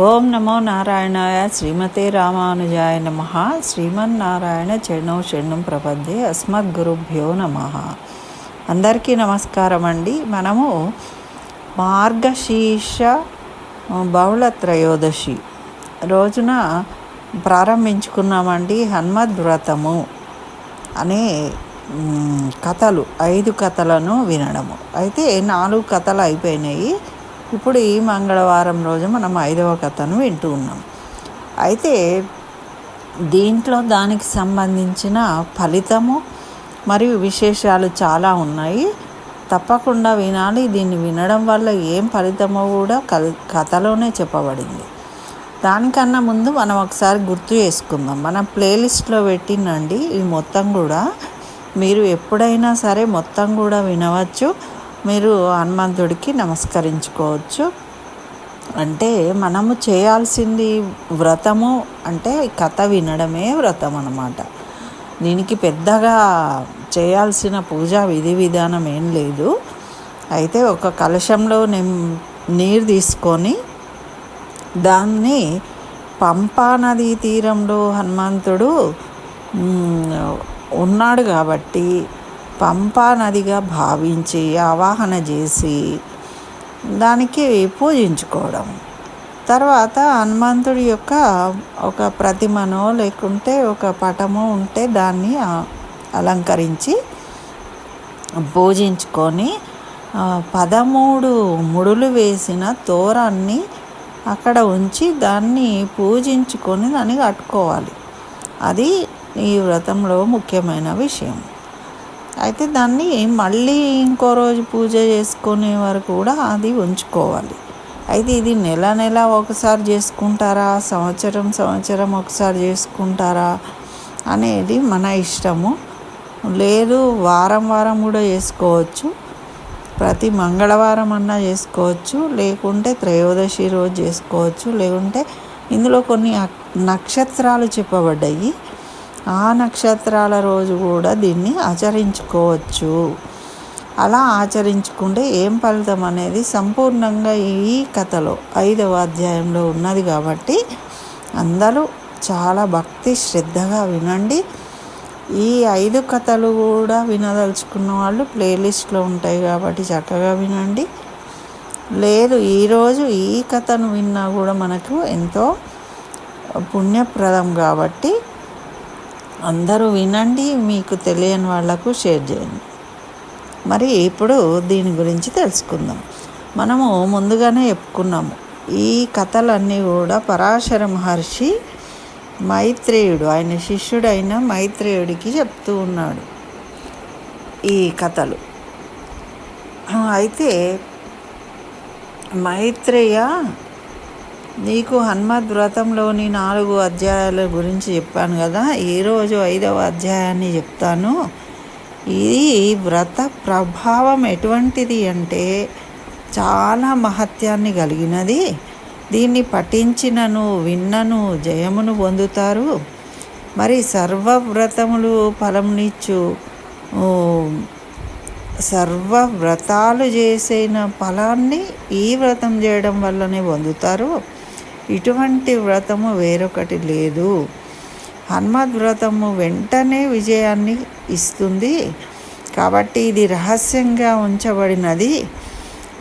ఓం నమో నారాయణాయ శ్రీమతే రామానుజాయ నమః. శ్రీమన్నారాయణ చరణౌ శరణం ప్రపద్యే. అస్మద్గురుభ్యో నమః. అందరికీ నమస్కారం అండి. మనము మార్గశీర్ష బహుళ త్రయోదశి రోజున ప్రారంభించుకున్నామండి హనుమద్వ్రతము అనే కథలు, 5 కథలను వినడము. అయితే 4 కథలు అయిపోయినాయి. ఇప్పుడు ఈ మంగళవారం రోజు మనం 5వ కథను వింటూ ఉన్నాం. అయితే దీంట్లో దానికి సంబంధించిన ఫలితము మరియు విశేషాలు చాలా ఉన్నాయి. తప్పకుండా వినాలి. దీన్ని వినడం వల్ల ఏం ఫలితమో కూడా కథలోనే చెప్పబడింది. దానికన్నా ముందు మనం ఒకసారి గుర్తు చేసుకుందాం. మన ప్లేలిస్ట్లో పెట్టినండి ఈ మొత్తం కూడా. మీరు ఎప్పుడైనా సరే మొత్తం కూడా వినవచ్చు. మీరు హనుమంతుడికి నమస్కరించుకోవచ్చు. అంటే మనము చేయాల్సింది వ్రతము అంటే కథ వినడమే వ్రతం అన్నమాట. దీనికి పెద్దగా చేయాల్సిన పూజా విధి విధానం ఏం లేదు. అయితే ఒక కలశంలో నీరు తీసుకొని దాన్ని పంపా నదీ తీరంలో హనుమంతుడు ఉన్నాడు కాబట్టి పంపా నదిగా భావించి ఆవాహన చేసి దానికి పూజించుకోవడం. తర్వాత హనుమంతుడి యొక్క ఒక ప్రతిమనో లేకుంటే ఒక పటమో ఉంటే దాన్ని అలంకరించి పూజించుకొని 13 ముడులు వేసిన తోరాన్ని అక్కడ ఉంచి దాన్ని పూజించుకొని దాన్ని కట్టుకోవాలి. అది ఈ వ్రతంలో ముఖ్యమైన విషయం. అయితే దాన్ని మళ్ళీ ఇంకో రోజు పూజ చేసుకునే వరకు కూడా అది ఉంచుకోవాలి. అయితే ఇది నెల ఒకసారి చేసుకుంటారా, సంవత్సరం ఒకసారి చేసుకుంటారా అనేది మన ఇష్టము. లేదు వారం కూడా చేసుకోవచ్చు. ప్రతి మంగళవారం అన్నా చేసుకోవచ్చు, లేకుంటే త్రయోదశి రోజు చేసుకోవచ్చు. లేకుంటే ఇందులో కొన్ని నక్షత్రాలు చెప్పబడ్డాయి. ఆ నక్షత్రాల రోజు కూడా దీన్ని ఆచరించుకోవచ్చు. అలా ఆచరించుకుంటే ఏం ఫలితం అనేది సంపూర్ణంగా ఈ కథలో 5వ అధ్యాయంలో ఉన్నది కాబట్టి అందరూ చాలా భక్తి శ్రద్ధగా వినండి. ఈ 5 కథలు కూడా వినదలుచుకున్న వాళ్ళు ప్లేలిస్ట్లో ఉంటాయి కాబట్టి చక్కగా వినండి. లేదు ఈరోజు ఈ కథను విన్నా కూడా మనకు ఎంతో పుణ్యప్రదం కాబట్టి అందరూ వినండి. మీకు తెలియని వాళ్లకు షేర్ చేయండి. మరి ఇప్పుడు దీని గురించి తెలుసుకుందాం. మనము ముందుగానే చెప్పుకున్నాము ఈ కథలన్నీ కూడా పరాశర మహర్షి మైత్రేయుడు, ఆయన శిష్యుడైన మైత్రేయుడికి చెప్తూ ఉన్నాడు ఈ కథలు. అయితే మైత్రేయ, నీకు హనుమద్వ్రతంలోని 4 అధ్యాయాల గురించి చెప్పాను కదా, ఈరోజు 5వ అధ్యాయాన్ని చెప్తాను. ఇది వ్రత ప్రభావం ఎటువంటిది అంటే చాలా మహత్యాన్ని కలిగినది. దీన్ని పఠించినను విన్నను జయమును పొందుతారు. మరి సర్వవ్రతములు ఫలమునిచ్చు, సర్వవ్రతాలు చేసిన ఫలాన్ని ఈ వ్రతం చేయడం వల్లనే పొందుతారు. ఇటువంటి వ్రతము వేరొకటి లేదు. హనుమద్వ్రతము వెంటనే విజయాన్ని ఇస్తుంది కాబట్టి ఇది రహస్యంగా ఉంచబడినది.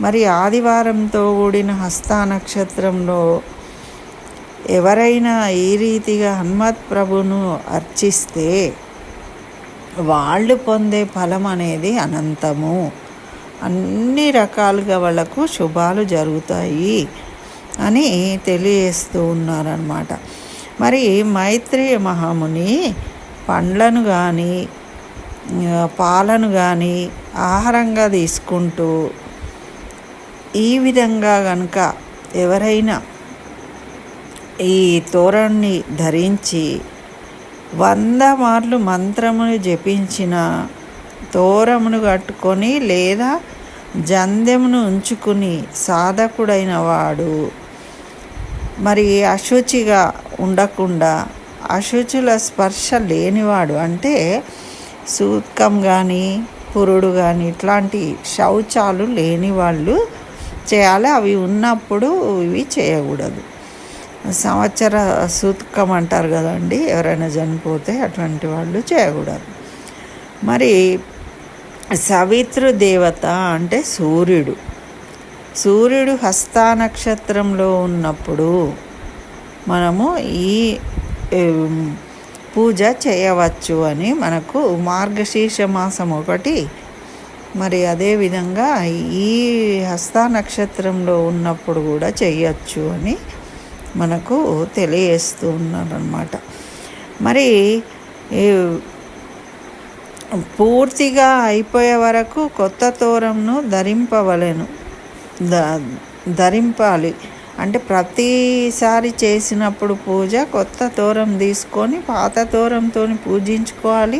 మరి ఆదివారంతో కూడిన హస్త నక్షత్రంలో ఎవరైనా ఈ రీతిగా హనుమత్ ప్రభును అర్చిస్తే వాళ్ళు పొందే ఫలం అనేది అనంతము. అన్ని రకాలుగా వాళ్ళకు శుభాలు జరుగుతాయి అని తెలియజేస్తూ ఉన్నారన్నమాట. మరి మైత్రేయ మహాముని పండ్లను కానీ పాలను కానీ ఆహారంగా తీసుకుంటూ ఈ విధంగా కనుక ఎవరైనా ఈ తోరణ్ణి ధరించి 100 మార్లు మంత్రమును జపించిన తోరమును కట్టుకొని లేదా జంధ్యమును ఉంచుకుని సాధకుడైన వాడు మరి అశుచిగా ఉండకుండా, అశుచుల స్పర్శ లేనివాడు అంటే సూత్కం కానీ పురుడు కానీ ఇట్లాంటి శౌచాలు లేని వాళ్ళు చేయాలి. అవి ఉన్నప్పుడు ఇవి చేయకూడదు. సంవత్సర సూతకం అంటారు కదండి, ఎవరైనా చనిపోతే అటువంటి వాళ్ళు చేయకూడదు. మరి సవితృ దేవత అంటే సూర్యుడు హస్త నక్షత్రంలో ఉన్నప్పుడు మనము ఈ పూజ చేయవచ్చు అని మనకు మార్గశీర్ష మాసం ఒకటి, మరి అదేవిధంగా ఈ హస్త నక్షత్రంలో ఉన్నప్పుడు కూడా చేయొచ్చు అని మనకు తెలియజేస్తూ ఉన్నారన్నమాట. మరి పూర్తిగా అయిపోయే వరకు కొత్త తోరంను ధరింపాలి. అంటే ప్రతిసారి చేసినప్పుడు పూజ కొత్త తోరం తీసుకొని పాత తోరంతో పూజించుకోవాలి,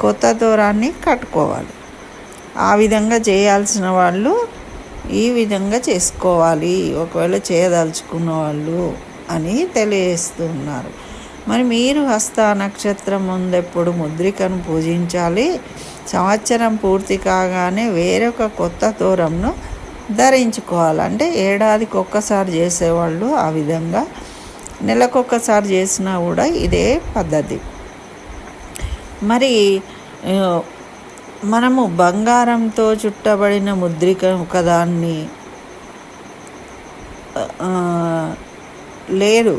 కొత్త తోరాన్ని కట్టుకోవాలి. ఆ విధంగా చేయాల్సిన వాళ్ళు ఈ విధంగా చేసుకోవాలి, ఒకవేళ చేయదలుచుకున్న వాళ్ళు అని తెలియజేస్తున్నారు. మరి మీరు హస్త నక్షత్రం ముందెప్పుడు ముద్రికను పూజించాలి. సంవత్సరం పూర్తి కాగానే వేరొక కొత్త తోరంను ధరించుకోవాలి. అంటే ఏడాదికి ఒక్కసారి చేసేవాళ్ళు ఆ విధంగా, నెలకొక్కసారి చేసినా కూడా ఇదే పద్ధతి. మరి మనము బంగారంతో చుట్టబడిన ముద్రిక ఒకదాన్ని లేదు,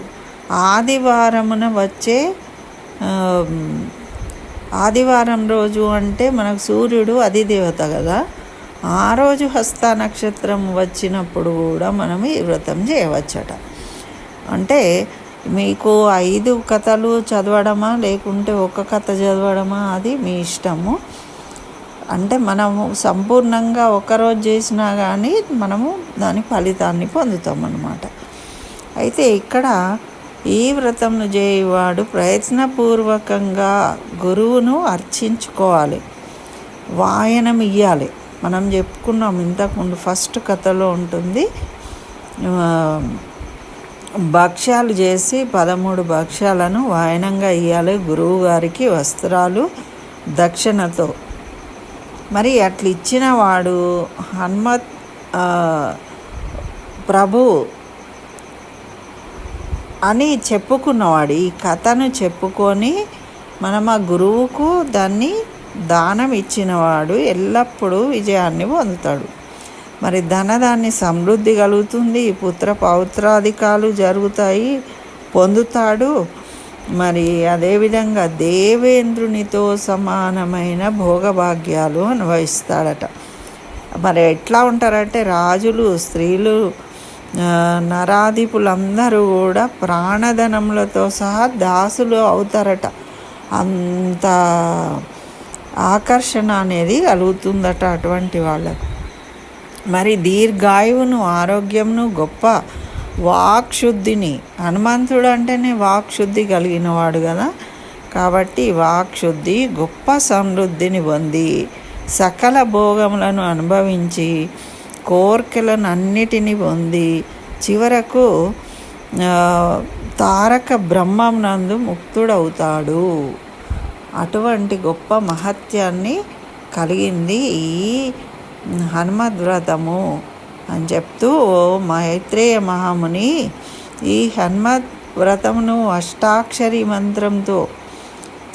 ఆదివారం రోజు అంటే మనకు సూర్యుడు అధిదేవత కదా, ఆ రోజు హస్త నక్షత్రం వచ్చినప్పుడు కూడా మనం ఈ వ్రతం చేయవచ్చట. అంటే మీకు 5 కథలు చదవడమా లేకుంటే ఒక కథ చదవడమా అది మీ ఇష్టము. అంటే మనము సంపూర్ణంగా ఒకరోజు చేసినా కానీ మనము దాని ఫలితాన్ని పొందుతాం అన్నమాట. అయితే ఇక్కడ ఈ వ్రతంను చేయవాడు ప్రయత్నపూర్వకంగా గురువును అర్చించుకోవాలి, వాయనం ఇవ్వాలి. మనం చెప్పుకున్నాం ఇంతకుముందు ఫస్ట్ కథలో ఉంటుంది, భక్ష్యాలు చేసి 13 భక్ష్యాలను వాయనంగా ఇవ్వాలి గురువు గారికి వస్త్రాలు దక్షిణతో. మరి అట్లా ఇచ్చిన వాడు హనుమత్ ప్రభు అని చెప్పుకున్నవాడు. ఈ కథను చెప్పుకొని మనం ఆ గురువుకు దాన్ని దానం ఇచ్చినవాడు ఎల్లప్పుడూ విజయాన్ని పొందుతాడు. మరి ధనదాన్ని సమృద్ధి కలుగుతుంది, పుత్ర పౌత్రాధికాలు జరుగుతాయి, పొందుతాడు. మరి అదేవిధంగా దేవేంద్రునితో సమానమైన భోగభాగ్యాలు అనుభవిస్తాడట. మరి ఎట్లా ఉంటారంటే రాజులు, స్త్రీలు, నరాధిపులందరూ కూడా ప్రాణధనములతో సహా దాసులు అవుతారట. అంత ఆకర్షణ అనేది కలుగుతుందట అటువంటి వాళ్ళకు. మరి దీర్ఘాయువును, ఆరోగ్యంను, గొప్ప వాక్శుద్ధిని, హనుమంతుడు అంటేనే వాక్శుద్ధి కలిగిన వాడు కదా, కాబట్టి వాక్శుద్ధి, గొప్ప సమృద్ధిని పొంది సకల భోగములను అనుభవించి కోర్కెలను అన్నిటినీ పొంది చివరకు తారక బ్రహ్మం నందు ముక్తుడవుతాడు. అటువంటి గొప్ప మహత్యాన్ని కలిగింది ఈ హనుమద్వ్రతము అని చెప్తూ మైత్రేయ మహాముని ఈ హనుమత్ వ్రతమును అష్టాక్షరి మంత్రంతో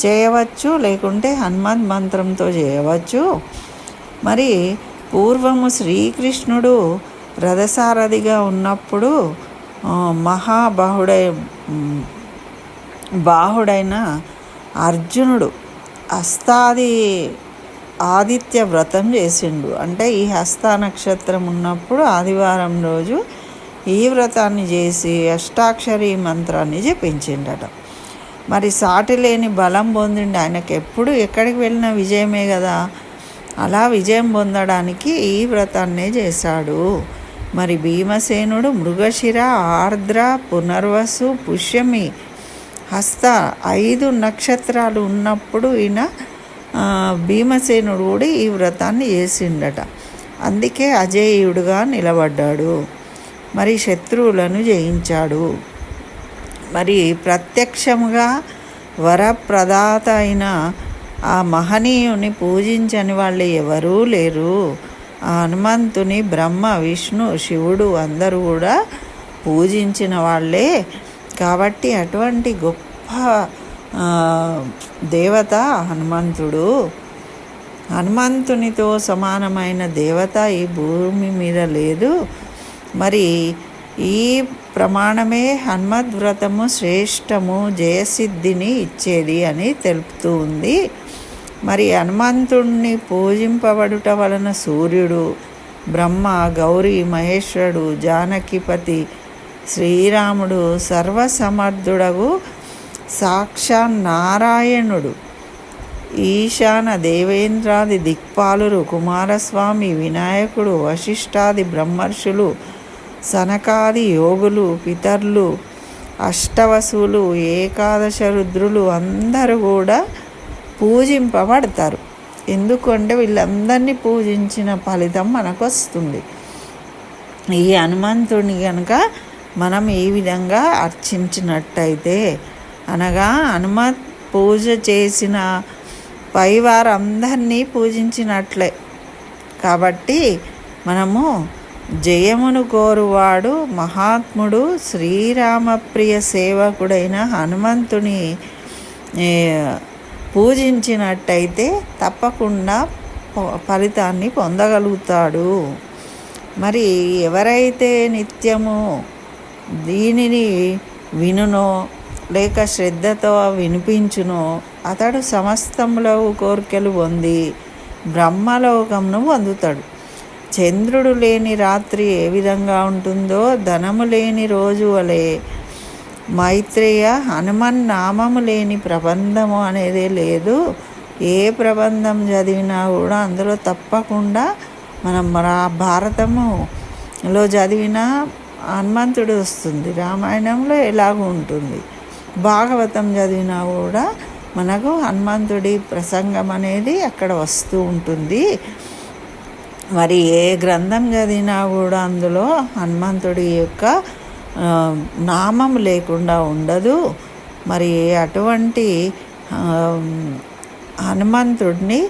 చేయవచ్చు, లేకుంటే హనుమత్ మంత్రంతో చేయవచ్చు. మరి పూర్వము శ్రీకృష్ణుడు రథసారథిగా ఉన్నప్పుడు బాహుడైన అర్జునుడు ఆదిత్య వ్రతం చేసిండు. అంటే ఈ హస్త నక్షత్రం ఉన్నప్పుడు ఆదివారం రోజు ఈ వ్రతాన్ని చేసి అష్టాక్షరి మంత్రాన్ని జపించిండట. మరి సాటి లేని బలం పొందిండు. ఆయనకు ఎప్పుడు ఎక్కడికి వెళ్ళినా విజయమే కదా, అలా విజయం పొందడానికి ఈ వ్రతాన్నే చేశాడు. మరి భీమసేనుడు మృగశిర, ఆర్ద్ర, పునర్వసు, పుష్యమి, హస్త 5 నక్షత్రాలు ఉన్నప్పుడు ఈయన భీమసేనుడు కూడా ఈ వ్రతాన్ని చేసిండట. అందుకే అజేయుడుగా నిలబడ్డాడు. మరి శత్రువులను జయించాడు. మరి ప్రత్యక్షముగా వరప్రదాత అయిన ఆ మహనీయుని పూజించని వాళ్ళు ఎవరూ లేరు. ఆ హనుమంతుని బ్రహ్మ, విష్ణు, శివుడు అందరూ కూడా పూజించిన వాళ్ళే. కాబట్టి అటువంటి గొప్ప దేవత హనుమంతుడు. హనుమంతునితో సమానమైన దేవత ఈ భూమి మీద లేదు. మరి ఈ ప్రమాణమే హనుమద్వ్రతము శ్రేష్టము, జయసిద్ధిని ఇచ్చేది అని తెలుపుతూ ఉంది. మరి హనుమంతుణ్ణి పూజింపబడుట వలన సూర్యుడు, బ్రహ్మ, గౌరీ, మహేశ్వరుడు, జానకిపతి, శ్రీరాముడు, సర్వసమర్థుడగు సాక్షాత్ నారాయణుడు, ఈశాన దేవేంద్రాది దిక్పాలురు, కుమారస్వామి, వినాయకుడు, వశిష్ఠాది బ్రహ్మర్షులు, సనకాది యోగులు, పితరులు, అష్టవసులు, ఏకాదశ రుద్రులు అందరూ కూడా పూజింపబడతారు. ఎందుకంటే వీళ్ళందరినీ పూజించిన ఫలితం మనకు వస్తుంది. ఈ హనుమంతుని కనుక మనం ఈ విధంగా అర్చించినట్టయితే, అనగా హనుమత్ పూజ చేసిన పైవారందరినీ పూజించినట్లే. కాబట్టి మనము జయమును కోరువాడు మహాత్ముడు శ్రీరామప్రియ సేవకుడైన హనుమంతుని పూజించినట్టయితే తప్పకుండా ఫలితాన్ని పొందగలుగుతాడు. మరి ఎవరైతే నిత్యము దీనిని వినునో లేక శ్రద్ధతో వినిపించునో అతడు సమస్తములో కోరికలు పొంది బ్రహ్మలోకమును పొందుతాడు. చంద్రుడు లేని రాత్రి ఏ విధంగా ఉంటుందో ధనము లేని రోజు వలె మైత్రేయ హనుమన్ నామము లేని ప్రబంధము అనేదే లేదు. ఏ ప్రబంధం చదివినా కూడా అందులో తప్పకుండా మనం భారతములో చదివిన హనుమంతుడు వస్తుంది, రామాయణంలో ఎలాగూ ఉంటుంది, భాగవతం చదివినా కూడా మనకు హనుమంతుడి ప్రసంగం అనేది అక్కడ వస్తూ ఉంటుంది. మరి ఏ గ్రంథం చదివినా కూడా అందులో హనుమంతుడి యొక్క నామం లేకుండా ఉండదు. మరి అటువంటి హనుమంతుడిని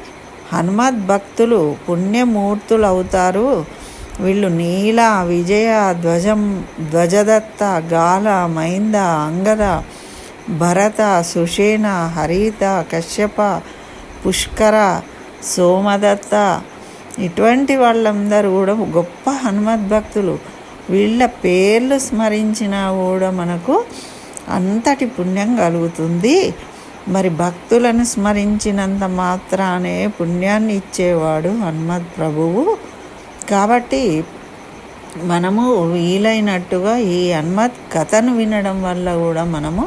హనుమద్భక్తులు పుణ్యమూర్తులు అవుతారు. వీళ్ళు నీల, విజయ, ధ్వజదత్త, గాల, మైంద, అంగద, భరత, సుషేణ, హరిత, కశ్యప, పుష్కర, సోమదత్త ఇటువంటి వాళ్ళందరూ కూడా గొప్ప హనుమద్భక్తులు. వీళ్ళ పేర్లు స్మరించినా కూడా మనకు అంతటి పుణ్యం కలుగుతుంది. మరి భక్తులను స్మరించినంత మాత్రానే పుణ్యాన్ని ఇచ్చేవాడు హనుమద్ ప్రభువు. కాబట్టి మనము వీలైనట్టుగా ఈ హనుమత్ కథను వినడం వల్ల కూడా మనము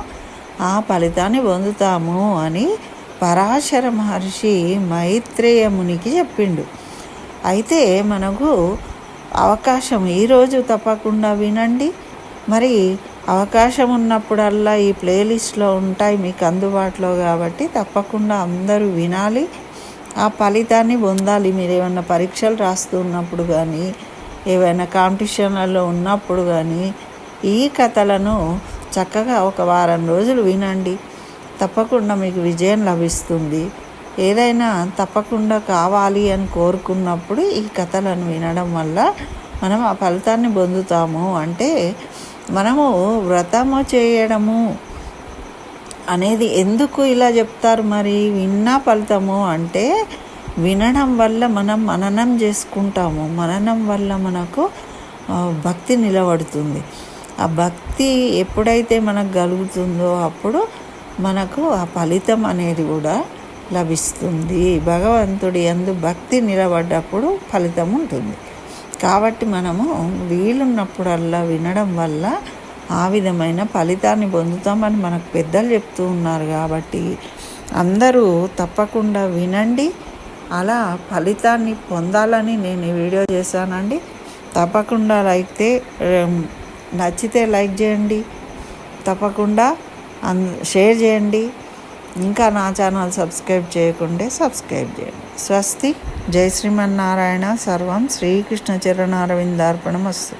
ఆ ఫలితాన్ని పొందుతాము అని పరాశర మహర్షి మైత్రేయ మునికి చెప్పిండు. అయితే మనకు అవకాశం ఈరోజు తప్పకుండా వినండి. మరి అవకాశం ఉన్నప్పుడల్లా ఈ ప్లేలిస్ట్లో ఉంటాయి మీకు అందుబాటులో. కాబట్టి తప్పకుండా అందరూ వినాలి, ఆ ఫలితాన్ని పొందాలి. మీరు ఏమైనా పరీక్షలు రాస్తున్నప్పుడు కానీ ఏవైనా కాంపిటీషన్లలో ఉన్నప్పుడు కానీ ఈ కథలను చక్కగా ఒక వారం రోజులు వినండి. తప్పకుండా మీకు విజయం లభిస్తుంది. ఏదైనా తప్పకుండా కావాలి అని కోరుకున్నప్పుడు ఈ కథలను వినడం వల్ల మనం ఆ ఫలితాన్ని పొందుతాము. అంటే మనము వ్రతము చేయడము అనేది ఎందుకు ఇలా చెప్తారు? మరి విన్నా ఫలితము అంటే వినడం వల్ల మనం మననం చేసుకుంటాము. మననం వల్ల మనకు భక్తి నిలబడుతుంది. ఆ భక్తి ఎప్పుడైతే మనకు కలుగుతుందో అప్పుడు మనకు ఆ ఫలితం అనేది కూడా లభిస్తుంది. భగవంతుడి యందు భక్తి నిలబడ్డప్పుడు ఫలితం ఉంటుంది. కాబట్టి మనము వీలున్నప్పుడల్లా వినడం వల్ల ఆ విధమైన ఫలితాన్ని పొందుతామని మనకు పెద్దలు చెప్తూ ఉన్నారు. కాబట్టి అందరూ తప్పకుండా వినండి. అలా ఫలితాన్ని పొందాలని నేను ఈ వీడియో చేశానండి. తప్పకుండా నచ్చితే లైక్ చేయండి, తప్పకుండా షేర్ చేయండి. ఇంకా నా ఛానల్ సబ్స్క్రైబ్ చేయకుంటే సబ్స్క్రైబ్ చేయండి. స్వస్తి. జై శ్రీమన్నారాయణ. సర్వం శ్రీకృష్ణ చరణారవిందార్పణమస్తు.